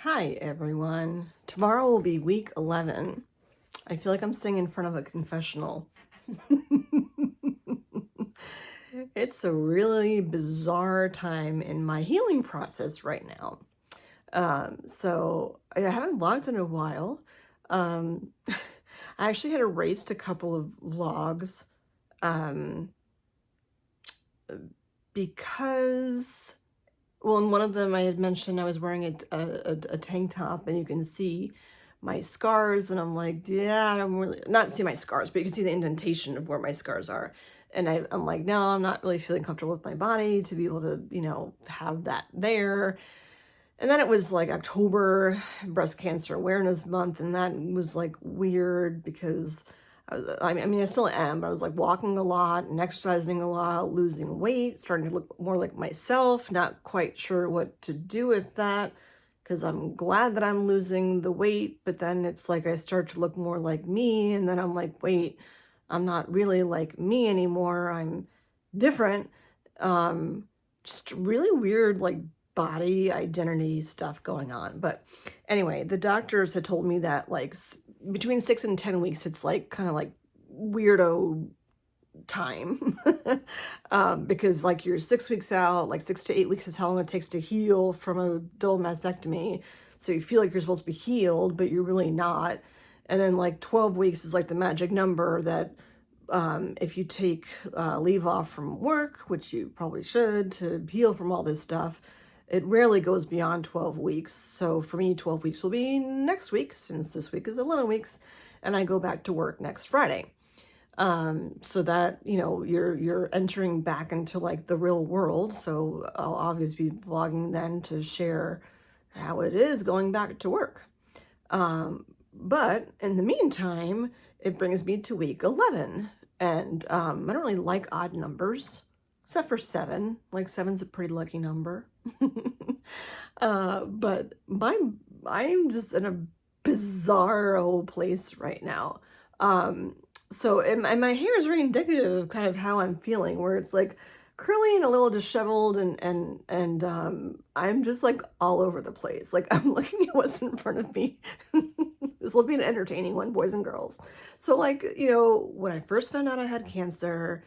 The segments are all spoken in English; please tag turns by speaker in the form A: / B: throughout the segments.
A: Hi everyone. Tomorrow will be week 11. I feel like I'm sitting in front of a confessional. It's a really bizarre time in my healing process right now. So I haven't vlogged in a while. I actually had erased a couple of vlogs um, because, well, in one of them I had mentioned I was wearing a tank top, and you can see my scars, and I'm like, yeah, I don't really, not see my scars, but you can see the indentation of where my scars are. And I'm like, no, I'm not really feeling comfortable with my body to be able to, have that there. And then it was like October, Breast Cancer Awareness Month, and that was like weird because I still am, but I was like walking a lot and exercising a lot, losing weight, starting to look more like myself, not quite sure what to do with that because I'm glad that I'm losing the weight, but then it's like I start to look more like me, and then I'm like, wait, I'm not really like me anymore. I'm different. Um, just really weird, like body identity stuff going on. But anyway, the doctors had told me that like between 6 and 10 weeks, it's like kind of like weirdo time. Because like you're 6 weeks out, like 6 to 8 weeks is how long it takes to heal from a double mastectomy. So you feel like you're supposed to be healed, but you're really not. And then like 12 weeks is like the magic number that if you take leave off from work, which you probably should, to heal from all this stuff, it rarely goes beyond 12 weeks. So for me, 12 weeks will be next week, since this week is 11 weeks, and I go back to work next Friday. So that, you're entering back into like the real world. So I'll obviously be vlogging then to share how it is going back to work. But in the meantime, it brings me to week 11. And I don't really like odd numbers, except for 7. Like 7's a pretty lucky number. But I'm just in a bizarro place right now. So and my hair is very indicative of kind of how I'm feeling, where it's like curly and a little disheveled, and I'm just like all over the place. Like I'm looking at what's in front of me. This will be an entertaining one, boys and girls. So like, when I first found out I had cancer,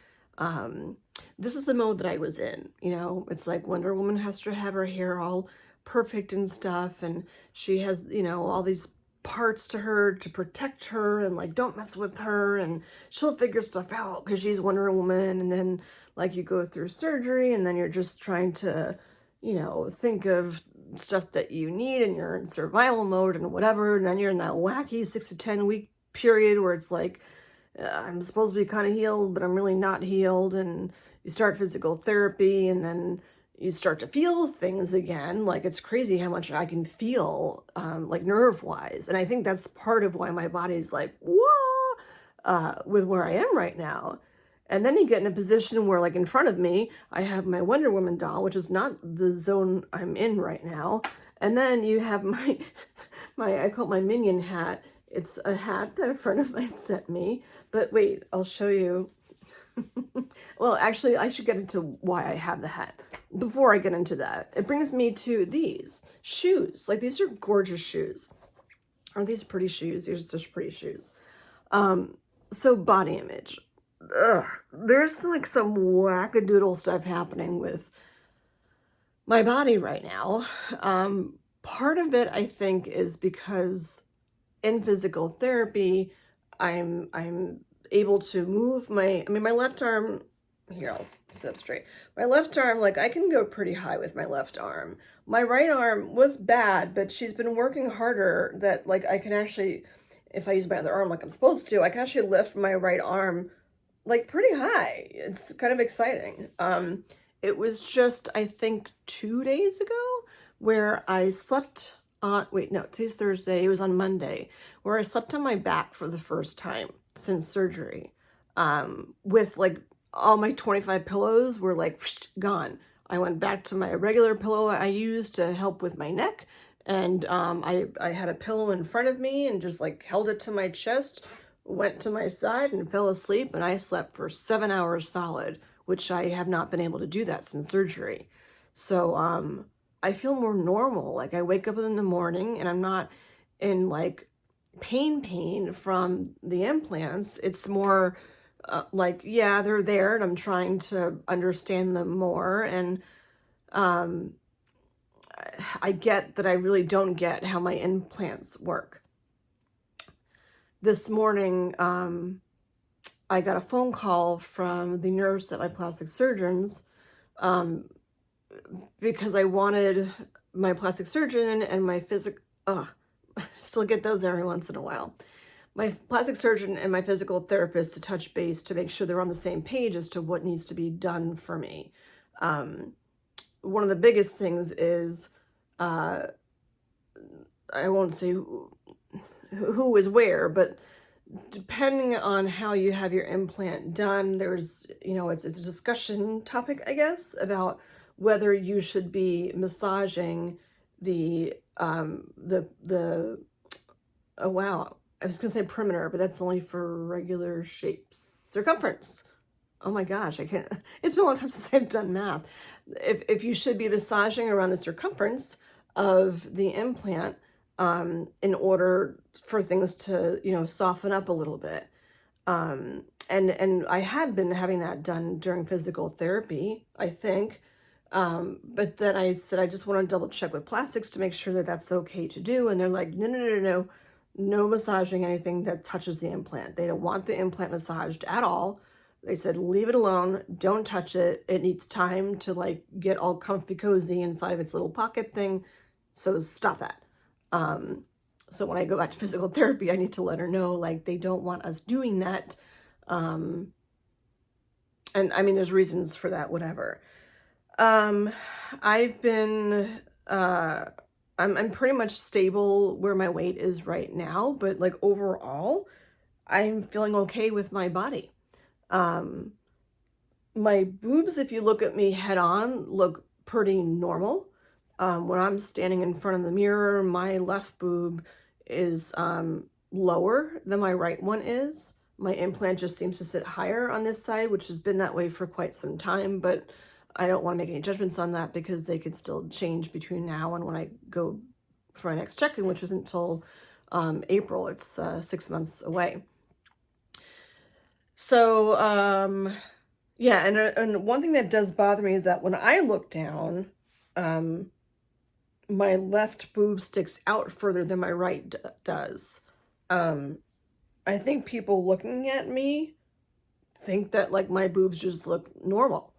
A: this is the mode that I was in. It's like Wonder Woman has to have her hair all perfect and stuff, and she has, all these parts to her to protect her, and like don't mess with her, and she'll figure stuff out because she's Wonder Woman. And then like you go through surgery, and then you're just trying to think of stuff that you need, and you're in survival mode and whatever. And then you're in that wacky 6 to 10 week period where it's like I'm supposed to be kind of healed, but I'm really not healed. And you start physical therapy, and then you start to feel things again. Like it's crazy how much I can feel, like nerve wise. And I think that's part of why my body's like, whoa, with where I am right now. And then you get in a position where, like, in front of me, I have my Wonder Woman doll, which is not the zone I'm in right now. And then you have my, I call it my Minion hat. It's a hat that a friend of mine sent me. But wait, I'll show you. Well, actually, I should get into why I have the hat. Before I get into that, it brings me to these shoes. Like, these are gorgeous shoes. Aren't these pretty shoes? These are just pretty shoes. So body image. Ugh, there's like some wackadoodle stuff happening with my body right now. Part of it, I think, is because in physical therapy, I'm able to move my left arm. Here, I'll sit up straight. My left arm, like I can go pretty high with my left arm. My right arm was bad, but she's been working harder that like I can actually, if I use my other arm like I'm supposed to, I can actually lift my right arm like pretty high. It's kind of exciting. It was just, I think 2 days ago where I slept on, wait, no, today's Thursday. It was on Monday where I slept on my back for the first time since surgery. With like all my 25 pillows were like gone. I went back to my regular pillow I used to help with my neck. And I had a pillow in front of me and just like held it to my chest, went to my side and fell asleep, and I slept for 7 hours solid, which I have not been able to do that since surgery. So I feel more normal. Like I wake up in the morning and I'm not in like pain from the implants. It's more like, yeah, they're there and I'm trying to understand them more. And um, I get that I really don't get how my implants work. This morning, I got a phone call from the nurse at my plastic surgeon's um, because I wanted my plastic surgeon and my still get those every once in a while. My plastic surgeon and my physical therapist to touch base to make sure they're on the same page as to what needs to be done for me. One of the biggest things is, I won't say who is where, but depending on how you have your implant done, there's, it's a discussion topic, I guess, about whether you should be massaging oh wow, I was gonna say perimeter, but that's only for regular shapes. Circumference. Oh my gosh, I can't, it's been a long time since I've done math. If you should be massaging around the circumference of the implant, in order for things to, soften up a little bit. And I had been having that done during physical therapy, I think. But then I said, I just want to double check with plastics to make sure that that's okay to do. And they're like, no massaging anything that touches the implant. They don't want the implant massaged at all. They said, leave it alone. Don't touch it. It needs time to like get all comfy cozy inside of its little pocket thing. So stop that. So when I go back to physical therapy, I need to let her know, like, they don't want us doing that. And I mean, there's reasons for that, whatever. I've been, I'm pretty much stable where my weight is right now, but like overall, I'm feeling okay with my body. My boobs, if you look at me head on, look pretty normal. When I'm standing in front of the mirror, my left boob is lower than my right one is. My implant just seems to sit higher on this side, which has been that way for quite some time, but I don't want to make any judgments on that because they could still change between now and when I go for my next check-in, which isn't until April. It's 6 months away. So, yeah, and one thing that does bother me is that when I look down, my left boob sticks out further than my right does. I think people looking at me think that like my boobs just look normal.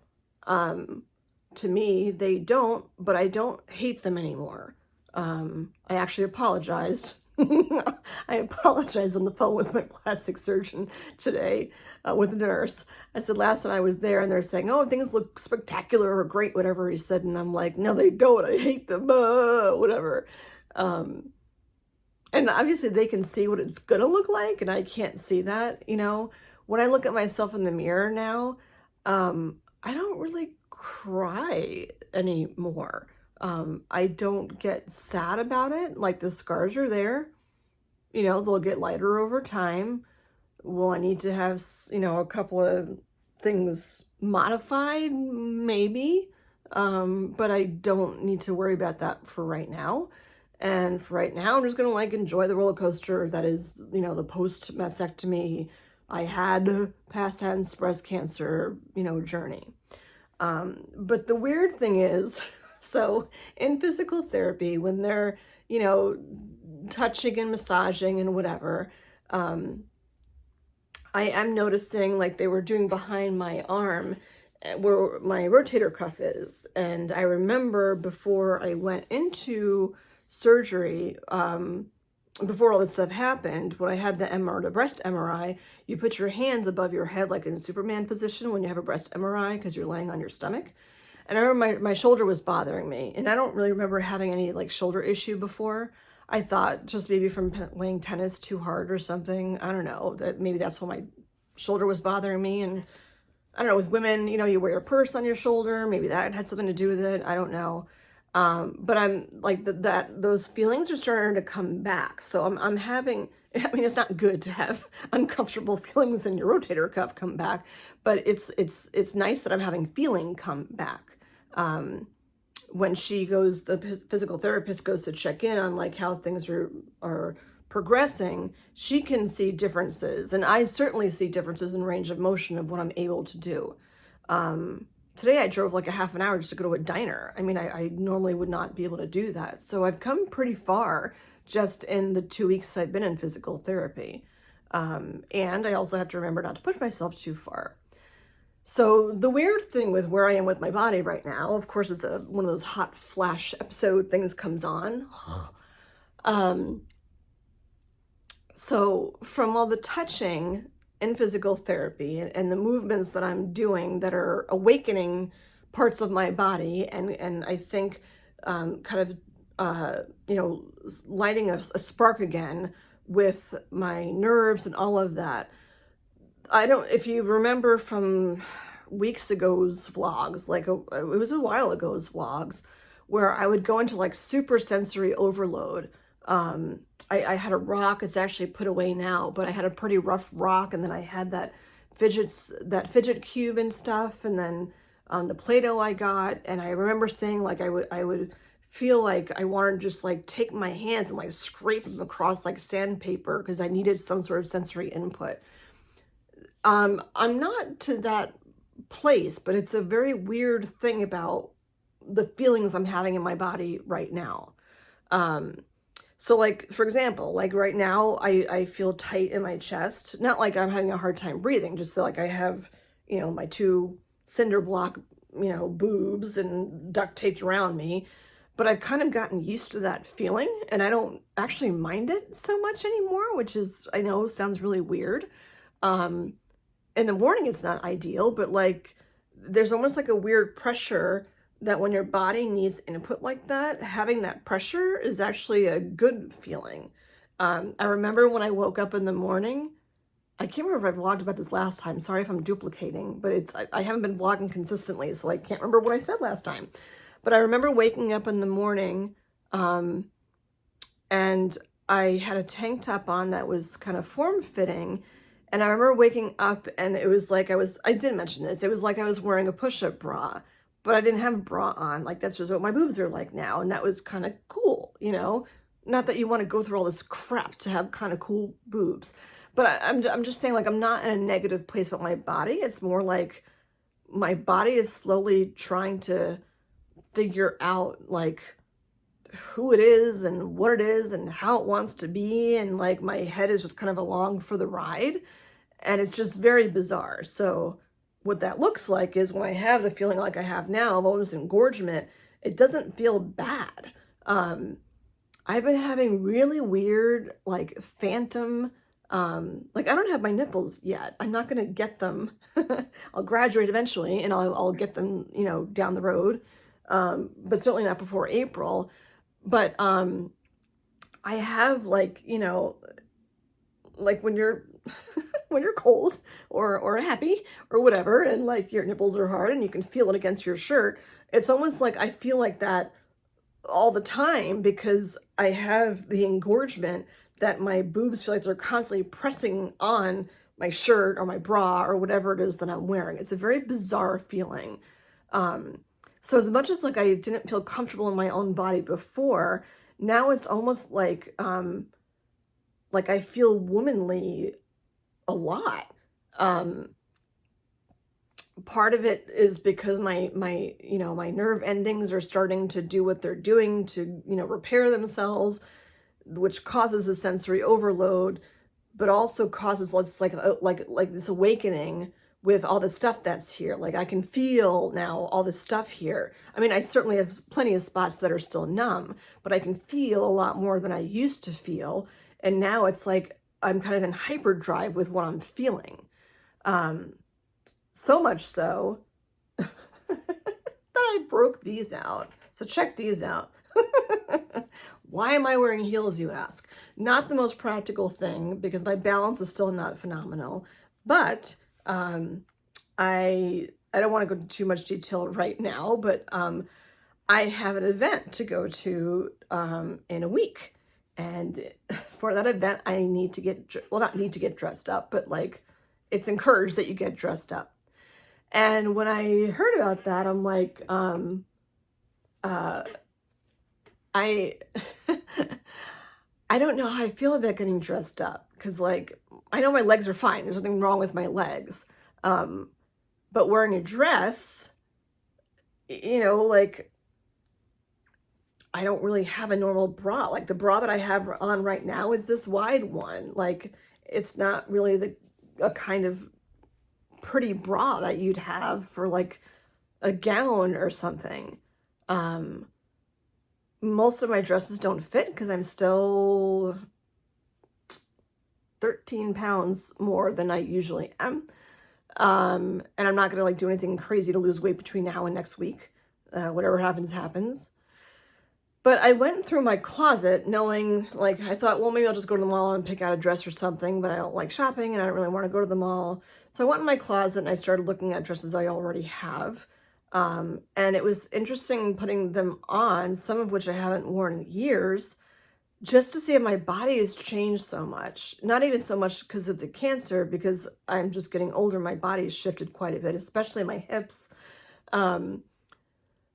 A: To me, they don't, but I don't hate them anymore. I actually apologized. I apologized on the phone with my plastic surgeon today, with the nurse. I said last time I was there and they're saying, oh, things look spectacular or great, whatever he said. And I'm like, no, they don't. I hate them, whatever. And obviously they can see what it's going to look like and I can't see that, When I look at myself in the mirror now, I don't really cry anymore. I don't get sad about it. Like the scars are there, they'll get lighter over time. Will I need to have, a couple of things modified? Maybe. But I don't need to worry about that for right now. And for right now, I'm just going to like enjoy the roller coaster that is, the post mastectomy I had past tense breast cancer, journey. But the weird thing is, so in physical therapy, when they're, touching and massaging and whatever, I am noticing like they were doing behind my arm where my rotator cuff is. And I remember before I went into surgery, before all this stuff happened, when I had the breast MRI, you put your hands above your head like in Superman position when you have a breast MRI because you're laying on your stomach. And I remember my shoulder was bothering me, and I don't really remember having any like shoulder issue before. I thought just maybe from playing tennis too hard or something. I don't know, that maybe that's why my shoulder was bothering me. And I don't know, with women, you wear a purse on your shoulder. Maybe that had something to do with it. I don't know. But I'm like those feelings are starting to come back. So I'm having, I mean, it's not good to have uncomfortable feelings in your rotator cuff come back, but it's nice that I'm having feeling come back. when the physical therapist goes to check in on like how things are progressing, she can see differences. And I certainly see differences in range of motion of what I'm able to do. Today I drove like a half an hour just to go to a diner. I mean, I normally would not be able to do that. So I've come pretty far just in the 2 weeks I've been in physical therapy. And I also have to remember not to push myself too far. So the weird thing with where I am with my body right now, of course, is one of those hot flash episode things comes on. So from all the touching in physical therapy and the movements that I'm doing that are awakening parts of my body and I think kind of, lighting a spark again with my nerves and all of that. If you remember from weeks ago's vlogs, it was a while ago's vlogs, where I would go into like super sensory overload. I had a rock, it's actually put away now, but I had a pretty rough rock, and then I had that fidget cube and stuff, and then the Play-Doh I got, and I remember saying like I would feel like I wanted to just like take my hands and like scrape them across like sandpaper because I needed some sort of sensory input. I'm not to that place, but it's a very weird thing about the feelings I'm having in my body right now. So like, for example, like right now, I feel tight in my chest, not like I'm having a hard time breathing, just like I have, my 2 cinder block, boobs and duct taped around me, but I've kind of gotten used to that feeling and I don't actually mind it so much anymore, which is, I know sounds really weird. In the morning, it's not ideal, but like, there's almost like a weird pressure that when your body needs input like that, having that pressure is actually a good feeling. I remember when I woke up in the morning, I can't remember if I vlogged about this last time. Sorry if I'm duplicating, but I haven't been vlogging consistently, so I can't remember what I said last time. But I remember waking up in the morning, and I had a tank top on that was kind of form-fitting. And I remember waking up and it was like I did mention this, it was like I was wearing a push-up bra, but I didn't have a bra on. Like, that's just what my boobs are like now. And that was kind of cool, Not that you want to go through all this crap to have kind of cool boobs. But I'm just saying, like, I'm not in a negative place about my body. It's more like my body is slowly trying to figure out, like, who it is and what it is and how it wants to be. And, like, my head is just kind of along for the ride. And it's just very bizarre. So what that looks like is when I have the feeling like I have now of almost engorgement, it doesn't feel bad. I've been having really weird, like, phantom, like, I don't have my nipples yet. I'm not going to get them. I'll graduate eventually and I'll get them, down the road. But certainly not before April. But I have, like, like when you're when you're cold or happy or whatever, and like your nipples are hard and you can feel it against your shirt, it's almost like I feel like that all the time because I have the engorgement that my boobs feel like they're constantly pressing on my shirt or my bra or whatever it is that I'm wearing. It's a very bizarre feeling. So as much as like I didn't feel comfortable in my own body before, now it's almost like I feel womanly a lot. Part of it is because my nerve endings are starting to do what they're doing to, repair themselves, which causes a sensory overload, but also causes like this awakening with all the stuff that's here. Like, I can feel now all this stuff here. I mean, I certainly have plenty of spots that are still numb, but I can feel a lot more than I used to feel. And now it's like I'm kind of in hyperdrive with what I'm feeling. So much so that I broke these out. So check these out. Why am I wearing heels, you ask? Not the most practical thing because my balance is still not phenomenal. But I don't want to go into too much detail right now, but I have an event to go to in a week. And for that event, I need to get, well, not need to get dressed up, but like it's encouraged that you get dressed up. And when I heard about that, I'm like, uh, I I don't know how I feel about getting dressed up because, like, I know my legs are fine. There's nothing wrong with my legs. Um, but wearing a dress, like, I don't really have a normal bra. Like, the bra that I have on right now is this wide one. Like, it's not really a kind of pretty bra that you'd have for like a gown or something. Um, Most of my dresses don't fit because I'm still 13 pounds more than I usually am. And I'm not gonna like do anything crazy to lose weight between now and next week. Whatever happens, happens. But I went through my closet knowing, like, I thought, well, maybe I'll just go to the mall and pick out a dress or something, but I don't like shopping and I don't really want to go to the mall. So I went in my closet and I started looking at dresses I already have. And it was interesting putting them on, some of which I haven't worn in years, just to see if my body has changed so much. Not even so much because of the cancer, because I'm just getting older. My body has shifted quite a bit, especially my hips. Um,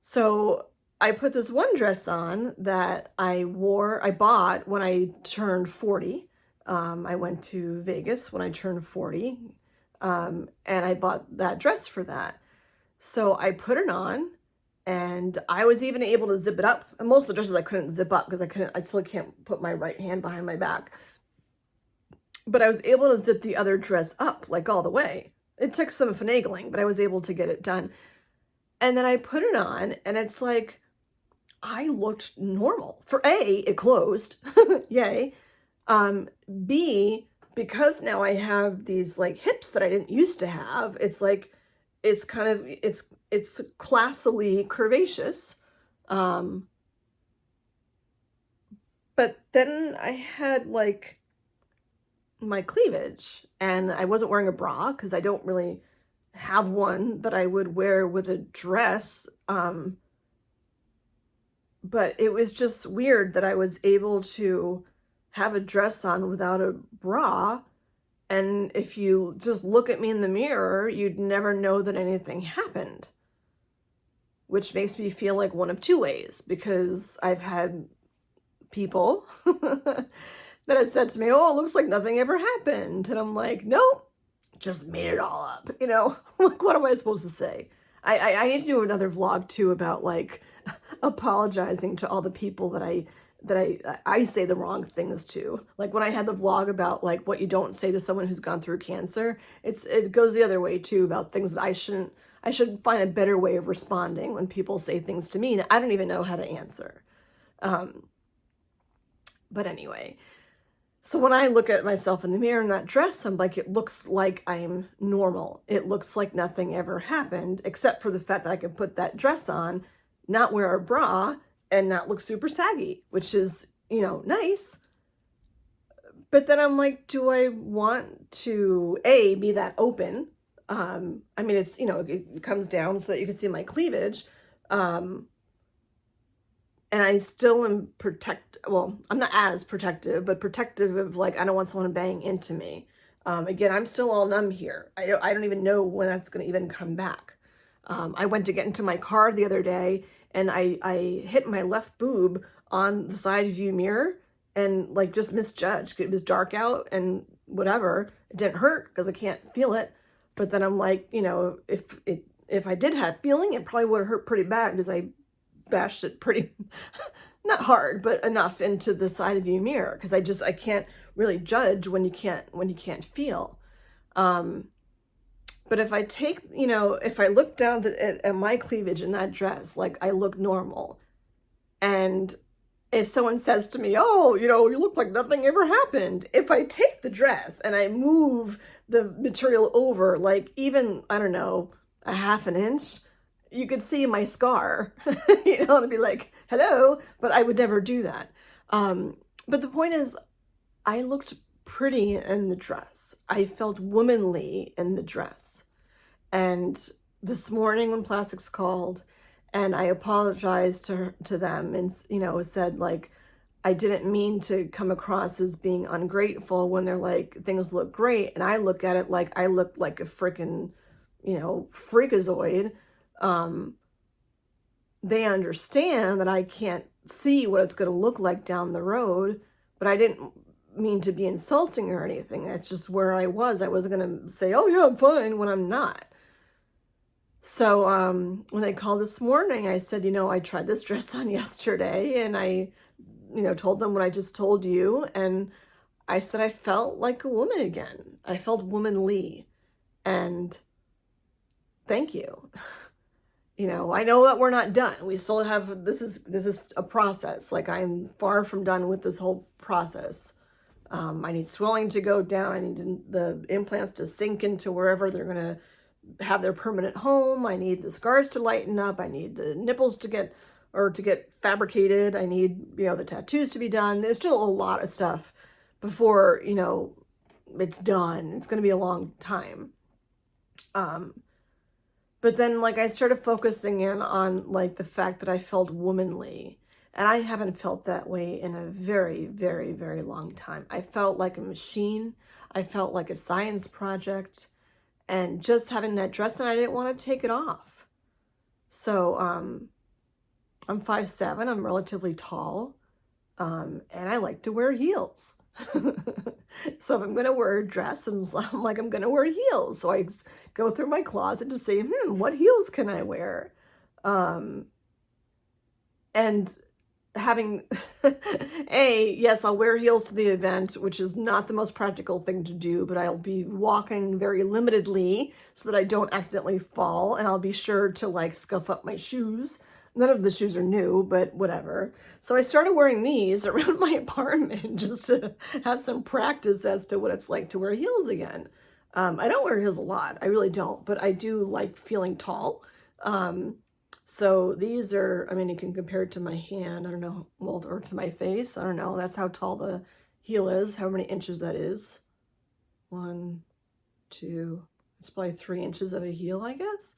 A: so I put this one dress on that I bought when I turned 40. I went to Vegas when I turned 40, and I bought that dress for that. So I put it on, and I was even able to zip it up. And most of the dresses I couldn't zip up because I still can't put my right hand behind my back. But I was able to zip the other dress up, like all the way. It took some finagling, but I was able to get it done. And then I put it on, and it's like, I looked normal. For A, it closed, yay. B, because now I have these like hips that I didn't used to have, it's like, it's kind of, it's classily curvaceous. But then I had like my cleavage and I wasn't wearing a bra because I don't really have one that I would wear with a dress. But it was just weird that I was able to have a dress on without a bra. And if you just look at me in the mirror, you'd never know that anything happened. Which makes me feel like one of two ways, because I've had people that have said to me, oh, it looks like nothing ever happened. And I'm like, nope, just made it all up. Like, what am I supposed to say? I need to do another vlog too about like apologizing to all the people that I say the wrong things to. Like when I had the vlog about like what you don't say to someone who's gone through cancer, it goes the other way too, about things that I should find a better way of responding when people say things to me and I don't even know how to answer. But anyway, so when I look at myself in the mirror in that dress, I'm like, it looks like I'm normal. It looks like nothing ever happened, except for the fact that I can put that dress on, not wear a bra, and not look super saggy, which is, nice. But then I'm like, do I want to, A, be that open? It's, it comes down so that you can see my cleavage. And I still am I'm not as protective, but protective of like, I don't want someone to bang into me. Again, I'm still all numb here. I don't even know when that's going to even come back. I went to get into my car the other day and I hit my left boob on the side view mirror and like just misjudged. It was dark out and whatever. It didn't hurt because I can't feel it. But then I'm like, if I did have feeling, it probably would have hurt pretty bad because I bashed it pretty, not hard, but enough into the side of view mirror because I can't really judge when you can't feel. But if I take, if I look down at my cleavage in that dress, like I look normal. And if someone says to me, oh, you look like nothing ever happened. If I take the dress and I move the material over, like even, I don't know, a half an inch, you could see my scar, and be like, hello, but I would never do that. But the point is, I looked pretty in the dress. I felt womanly in the dress. And this morning when Plastics called and I apologized to them and, said like, I didn't mean to come across as being ungrateful when they're like, things look great. And I look at it like I look like a freaking, freakazoid. they understand that I can't see what it's going to look like down the road, but I didn't mean to be insulting or anything. That's just where I was. I was going to say, oh yeah, I'm fine, when I'm not. So when they called this morning, I said, I tried this dress on yesterday, and I, told them what I just told you. And I said I felt like a woman again. I felt womanly. And thank you. I know that we're not done. We still have, this is a process. Like, I'm far from done with this whole process. I need swelling to go down. I need the implants to sink into wherever they're going to have their permanent home. I need the scars to lighten up. I need the nipples to get fabricated. I need, the tattoos to be done. There's still a lot of stuff before, it's done. It's going to be a long time. But then, like, I started focusing in on, like, the fact that I felt womanly. And I haven't felt that way in a very, very, very long time. I felt like a machine. I felt like a science project. And just having that dress, and I didn't want to take it off. So, I'm 5'7". I'm relatively tall. And I like to wear heels. So if I'm going to wear a dress, I'm like, I'm going to wear heels. So I go through my closet to say, what heels can I wear? And having, yes, I'll wear heels to the event, which is not the most practical thing to do, but I'll be walking very limitedly so that I don't accidentally fall. And I'll be sure to, like, scuff up my shoes. None of the shoes are new, but whatever. So I started wearing these around my apartment just to have some practice as to what it's like to wear heels again. I don't wear heels a lot. I really don't, but I do like feeling tall. So these are, you can compare it to my hand, I don't know, well, or to my face. I don't know. That's how tall the heel is, how many inches that is. 1, 2, it's probably 3 inches of a heel, I guess,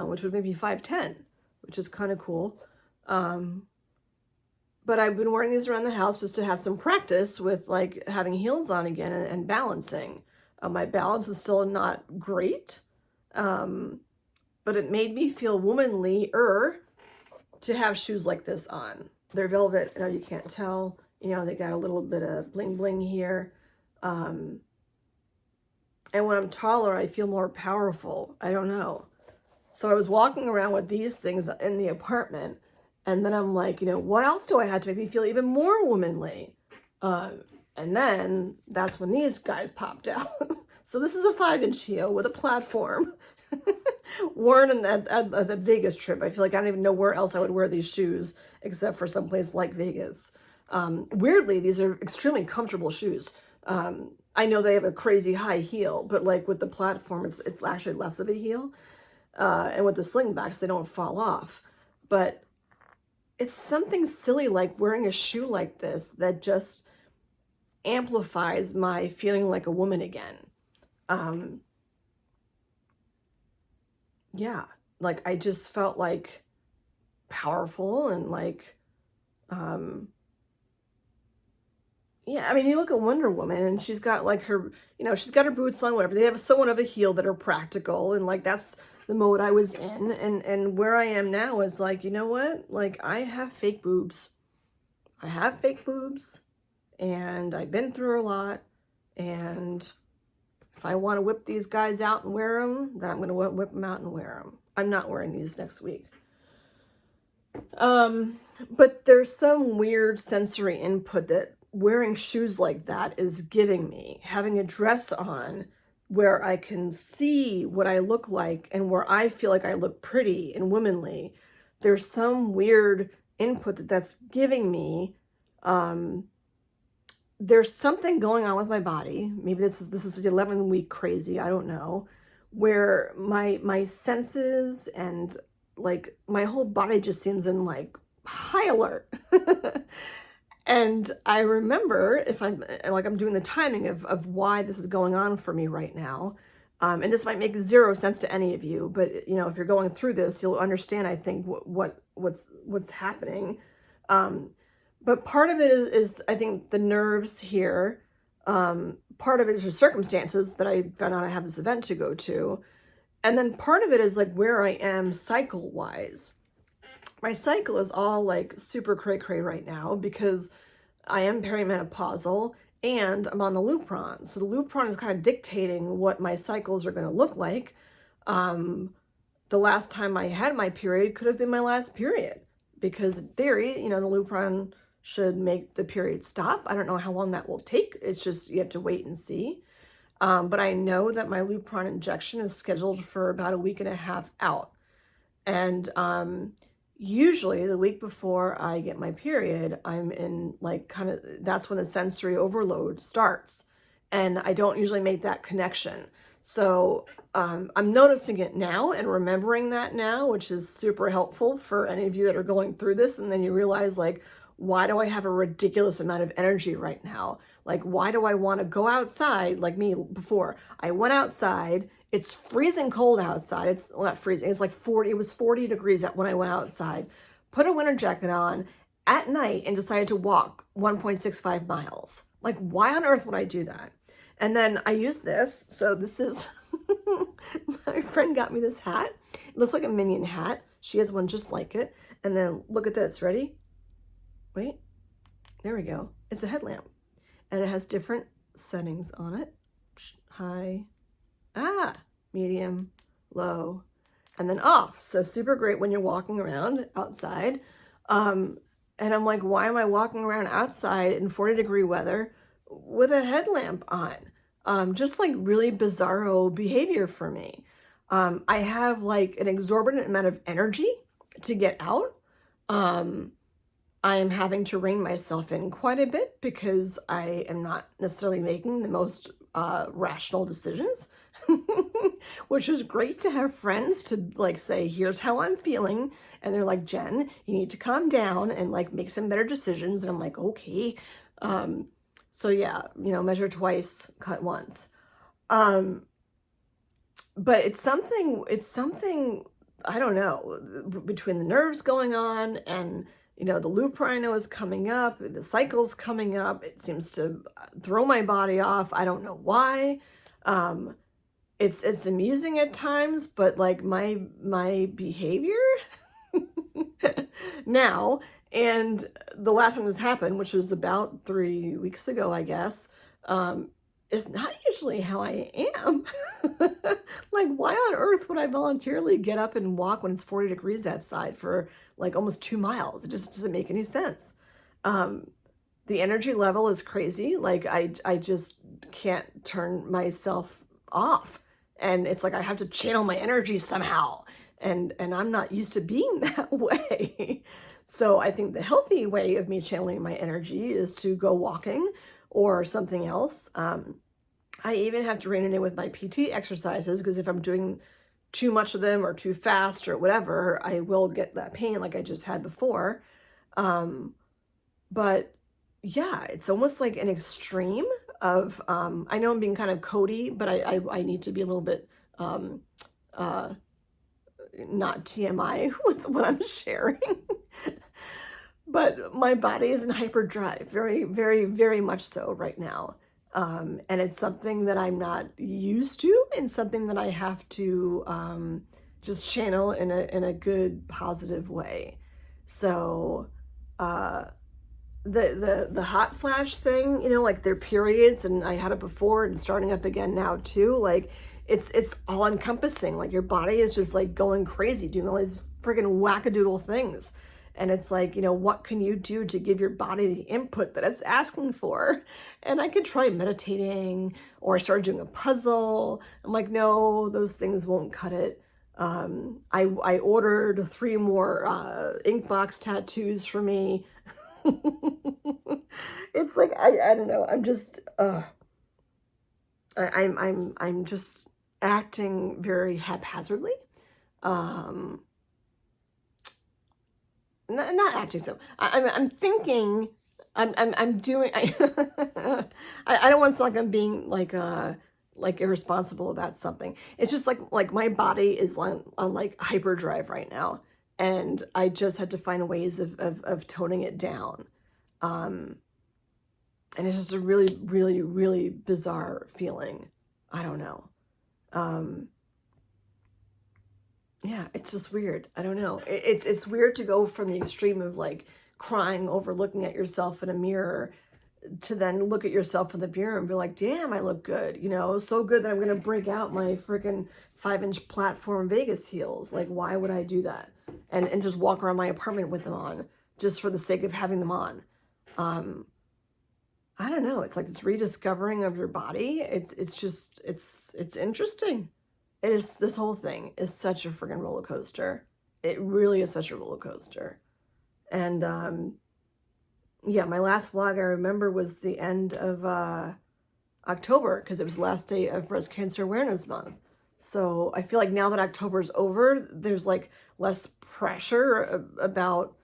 A: which would maybe 5'10", which is kind of cool. But I've been wearing these around the house just to have some practice with, like, having heels on again and balancing. My balance is still not great, but it made me feel womanly-er to have shoes like this on. They're velvet. I know you can't tell. They got a little bit of bling-bling here. And when I'm taller, I feel more powerful. I don't know. So I was walking around with these things in the apartment, and then I'm like, what else do I have to make me feel even more womanly? And then that's when these guys popped out. So this is a 5-inch heel with a platform, worn at the Vegas trip. I feel like I don't even know where else I would wear these shoes except for someplace like Vegas. Weirdly, these are extremely comfortable shoes. I know they have a crazy high heel, but, like, with the platform, it's actually less of a heel. And with the slingbacks, they don't fall off. But it's something silly like wearing a shoe like this that just amplifies my feeling like a woman again. Yeah, like, I just felt, like, powerful and, like, yeah, you look at Wonder Woman, and she's got, like, her, she's got her boots on, whatever. They have somewhat of a heel that are practical, and, like, that's the mode I was in. And where I am now is, like, you know what? Like, I have fake boobs. I have fake boobs, and I've been through a lot, and if I want to whip these guys out and wear them, then I'm going to whip them out and wear them. I'm not wearing these next week. But there's some weird sensory input that wearing shoes like that is giving me. Having a dress on where I can see what I look like and where I feel like I look pretty and womanly. There's some weird input that's giving me. There's something going on with my body. Maybe this is the 11-week crazy. I don't know. Where my senses and, like, my whole body just seems in, like, high alert. And I remember, if I'm doing the timing of why this is going on for me right now, and this might make zero sense to any of you, but, if you're going through this, you'll understand, I think, what's happening. But part of it is I think, the nerves here. Part of it is the circumstances that I found out I have this event to go to. And then part of it is, like, where I am cycle-wise. my cycle is all like super cray-cray right now because I am perimenopausal and I'm on the Lupron. So the Lupron is kind of dictating what my cycles are going to look like. The last time I had my period could have been my last period because in theory, you know, the Lupron should make the period stop. I don't know how long that will take. It's just, you have to wait and see. But I know that my Lupron injection is scheduled for about a week and a half out. And usually the week before I get my period, I'm in like kind of, that's when the sensory overload starts. And I don't usually make that connection. So I'm noticing it now and remembering that now, which is super helpful for any of you that are going through this. And then you realize, like, why do I have a ridiculous amount of energy right now? Like, why do I want to go outside like me before? I went outside. It's freezing cold outside. It's well, not freezing. It's like 40. It was 40 degrees when I went outside. Put a winter jacket on at night and decided to walk 1.65 miles. Like, why on earth would I do that? And then I use this. So this is, my friend got me this hat. It looks like a Minion hat. She has one just like it. And then look at this. Ready? Wait. There we go. It's a headlamp. And it has different settings on it. High. Medium, low, and then off. So super great when you're walking around outside. And I'm like, why am I walking around outside in 40-degree weather with a headlamp on? Just like really bizarro behavior for me. I have like an exorbitant amount of energy to get out. I am having to rein myself in quite a bit because I am not necessarily making the most rational decisions. Which is great to have friends to like say, here's how I'm feeling. And they're like, Jen, you need to calm down and like make some better decisions. And I'm like, okay. So yeah, you know, measure twice, cut once. But it's something, I don't know, between the nerves going on and, you know, the Lupron is coming up, the cycle's coming up. It seems to throw my body off. I don't know why. It's amusing at times, but like my behavior now, and the last time this happened, which was about 3 weeks ago, I guess, is not usually how I am. Like, why on earth would I voluntarily get up and walk when it's 40 degrees outside for like almost 2 miles? It just doesn't make any sense. The energy level is crazy. Like I just can't turn myself off. And it's like I have to channel my energy somehow. And I'm not used to being that way. So I think the healthy way of me channeling my energy is to go walking or something else. I even have to rein it in with my PT exercises because if I'm doing too much of them or too fast or whatever, I will get that pain like I just had before. But yeah, it's almost like an extreme of, I know I'm being kind of Cody, but I need to be a little bit, not TMI with what I'm sharing. But my body is in hyperdrive, very, very, very much so right now. And it's something that I'm not used to and something that I have to just channel in a good, positive way. So the hot flash thing, you know, like their periods, and I had it before and starting up again now too, like it's all encompassing. Like your body is just like going crazy, doing all these friggin' wackadoodle things. And it's like, you know, what can you do to give your body the input that it's asking for? And I could try meditating, or I started doing a puzzle. I'm like, no, those things won't cut it. I ordered 3 more ink box tattoos for me. It's like, I don't know. I'm just, I'm just acting very haphazardly. Not acting so. I'm thinking. I'm doing. I don't want to sound like I'm being like irresponsible about something. It's just like my body is on like hyperdrive right now, and I just had to find ways of toning it down. And it's just a really, really, really bizarre feeling. I don't know. Yeah, it's just weird. I don't know. It's weird to go from the extreme of like crying over looking at yourself in a mirror to then look at yourself in the mirror and be like, damn, I look good. You know, so good that I'm going to break out my freaking 5-inch platform Vegas heels. Like, why would I do that? And just walk around my apartment with them on just for the sake of having them on. Um, I don't know. It's like this rediscovering of your body. It's interesting. It is, this whole thing is such a freaking roller coaster. It really is such a roller coaster. And yeah, my last vlog I remember was the end of October because it was the last day of Breast Cancer Awareness Month. So I feel like now that October's over, there's like less pressure about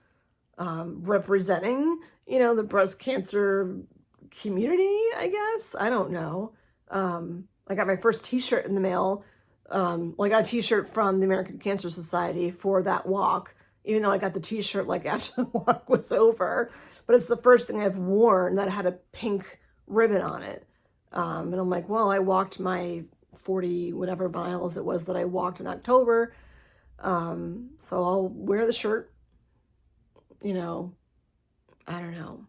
A: representing, you know, the breast cancer community, I guess. I don't know. I got my first t-shirt in the mail. Well, I got a t-shirt from the American Cancer Society for that walk, even though I got the t-shirt like after the walk was over. But it's the first thing I've worn that had a pink ribbon on it. And I'm like, well, I walked my 40 whatever miles it was that I walked in October. So I'll wear the shirt, you know. I don't know.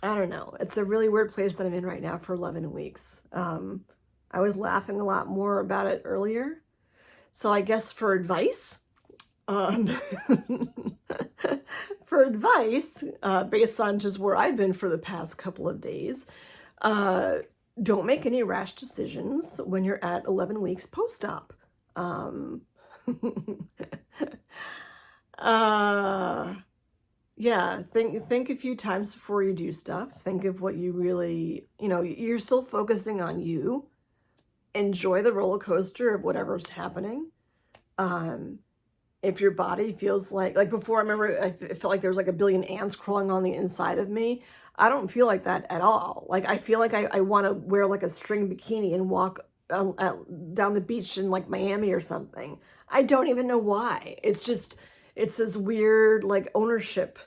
A: I don't know. It's a really weird place that I'm in right now for 11 weeks. I was laughing a lot more about it earlier. So I guess for advice, for advice, based on just where I've been for the past couple of days, don't make any rash decisions when you're at 11 weeks post-op. Yeah, think a few times before you do stuff. Think of what you really, you know, you're still focusing on you. Enjoy the roller coaster of whatever's happening. If your body feels like before, I remember it felt like there was like a billion ants crawling on the inside of me. I don't feel like that at all. Like I feel like I want to wear like a string bikini and walk down the beach in like Miami or something. I don't even know why. It's just, it's this weird like ownership.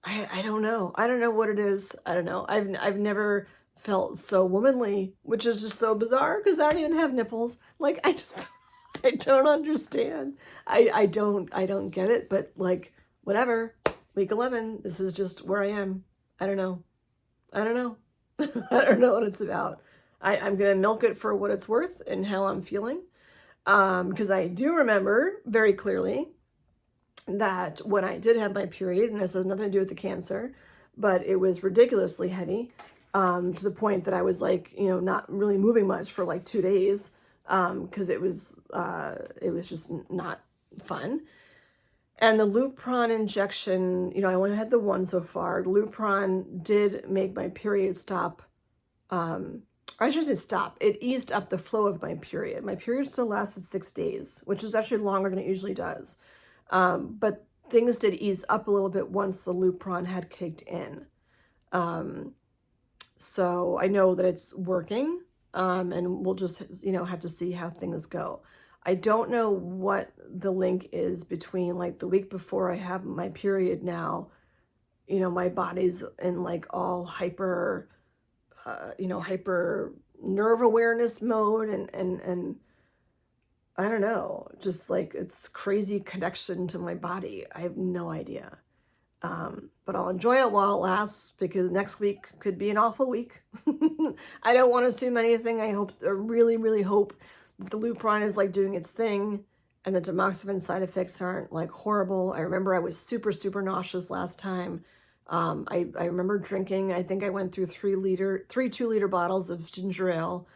A: I don't know. I don't know what it is. I don't know. I've never felt so womanly, which is just so bizarre because I don't even have nipples. Like I just I don't understand. I don't get it, but like whatever. Week 11, this is just where I am. I don't know. I don't know. I don't know what it's about. I'm gonna milk it for what it's worth and how I'm feeling. Because I do remember very clearly that when I did have my period, and this has nothing to do with the cancer, but it was ridiculously heavy, to the point that I was like, you know, not really moving much for like 2 days, because it was just not fun. And the Lupron injection, you know, I only had the one so far. Lupron did make my period stop, or I shouldn't say stop. It eased up the flow of my period. My period still lasted 6 days, which is actually longer than it usually does. But things did ease up a little bit once the Lupron had kicked in. So I know that it's working, and we'll just, you know, have to see how things go. I don't know what the link is between like the week before I have my period now, you know, my body's in like all hyper, you know, hyper nerve awareness mode and I don't know, just like it's crazy connection to my body. I have no idea. But I'll enjoy it while it lasts because next week could be an awful week. I don't want to assume anything. I really, really hope that the Lupron is like doing its thing and the tamoxifen side effects aren't like horrible. I remember I was super, super nauseous last time. I remember drinking, I think I went through 3 2-liter bottles of ginger ale.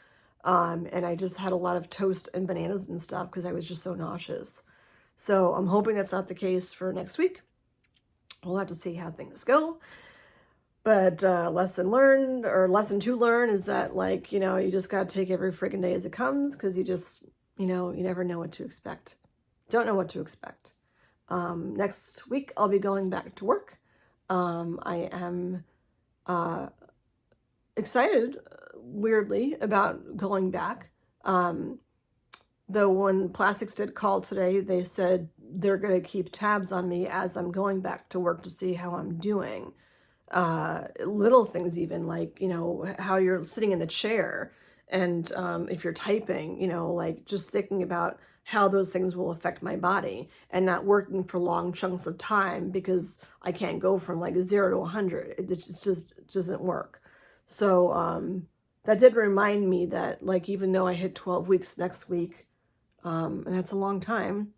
A: And I just had a lot of toast and bananas and stuff because I was just so nauseous. So I'm hoping that's not the case for next week. We'll have to see how things go. But lesson learned, or lesson to learn, is that, like, you know, you just got to take every freaking day as it comes because you just, you know, you never know what to expect. Don't know what to expect. Next week, I'll be going back to work. I am excited, weirdly, about going back. Though when Plastics did call today, they said they're going to keep tabs on me as I'm going back to work to see how I'm doing. Little things even, like, you know, how you're sitting in the chair and if you're typing, you know, like just thinking about how those things will affect my body, and not working for long chunks of time because I can't go from like 0 to 100. It doesn't work. So that did remind me that, like, even though I hit 12 weeks next week, and that's a long time,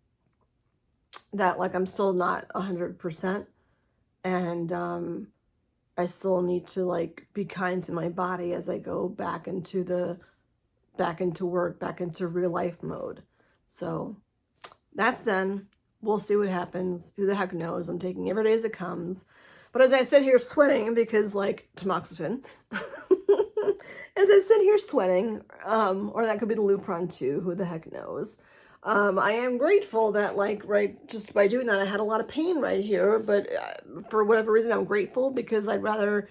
A: that like I'm still not 100%, and I still need to like be kind to my body as I go back into work, back into real life mode. So that's then. We'll see what happens. Who the heck knows? I'm taking every day as it comes. But as I sit here sweating, because like tamoxifen, as I sit here sweating, or that could be the Lupron too, who the heck knows. I am grateful that, like, right, just by doing that, I had a lot of pain right here, but for whatever reason, I'm grateful, because I'd rather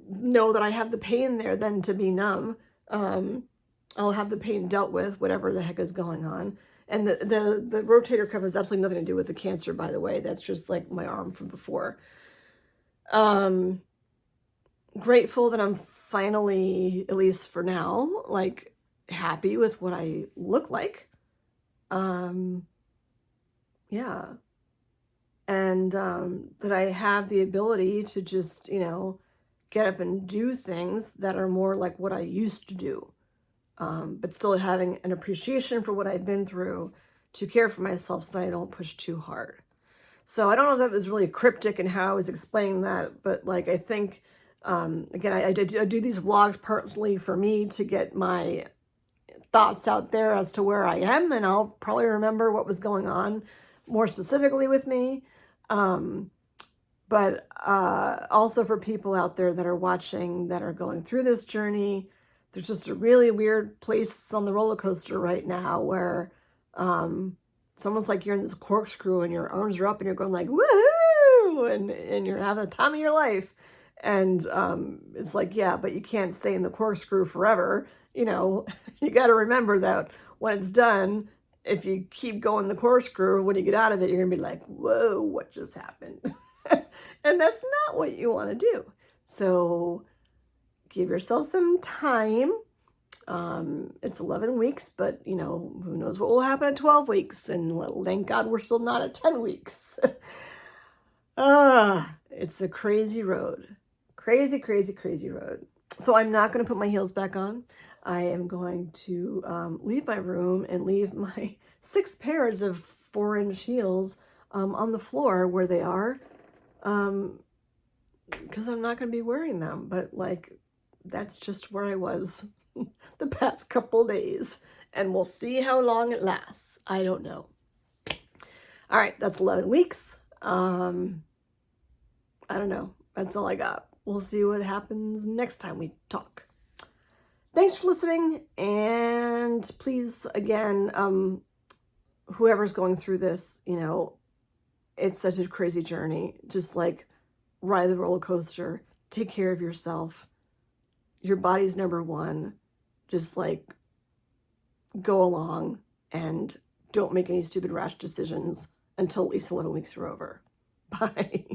A: know that I have the pain there than to be numb. I'll have the pain dealt with, whatever the heck is going on. And the rotator cuff has absolutely nothing to do with the cancer, by the way. That's just like my arm from before. Grateful that I'm finally, at least for now, like, happy with what I look like. Yeah. And that I have the ability to just, get up and do things that are more like what I used to do. But still having an appreciation for what I've been through to care for myself so that I don't push too hard. So I don't know if that was really cryptic in how I was explaining that, but like, I think, again, I do these vlogs partly for me to get my thoughts out there as to where I am, and I'll probably remember what was going on more specifically with me. But also for people out there that are watching, that are going through this journey, there's just a really weird place on the roller coaster right now where it's almost like you're in this corkscrew and your arms are up and you're going like, woohoo! And you're having the time of your life. And it's like, yeah, but you can't stay in the corkscrew forever. You got to remember that when it's done, if you keep going the corkscrew, when you get out of it, you're going to be like, whoa, what just happened? And that's not what you want to do. So give yourself some time. It's 11 weeks, but who knows what will happen at 12 weeks. And thank God we're still not at 10 weeks. It's a crazy road. Crazy, crazy, crazy road. So I'm not going to put my heels back on. I am going to leave my room and leave my 6 pairs of 4-inch heels on the floor where they are, because I'm not going to be wearing them. But like, that's just where I was the past couple days, and we'll see how long it lasts. I don't know. All right, that's 11 weeks. I don't know. That's all I got. We'll see what happens next time we talk. Thanks for listening, and please, again, whoever's going through this, it's such a crazy journey. Just like, ride the roller coaster. Take care of yourself. Your body's number one. Just like, go along and don't make any stupid rash decisions until at least 11 weeks are over. Bye.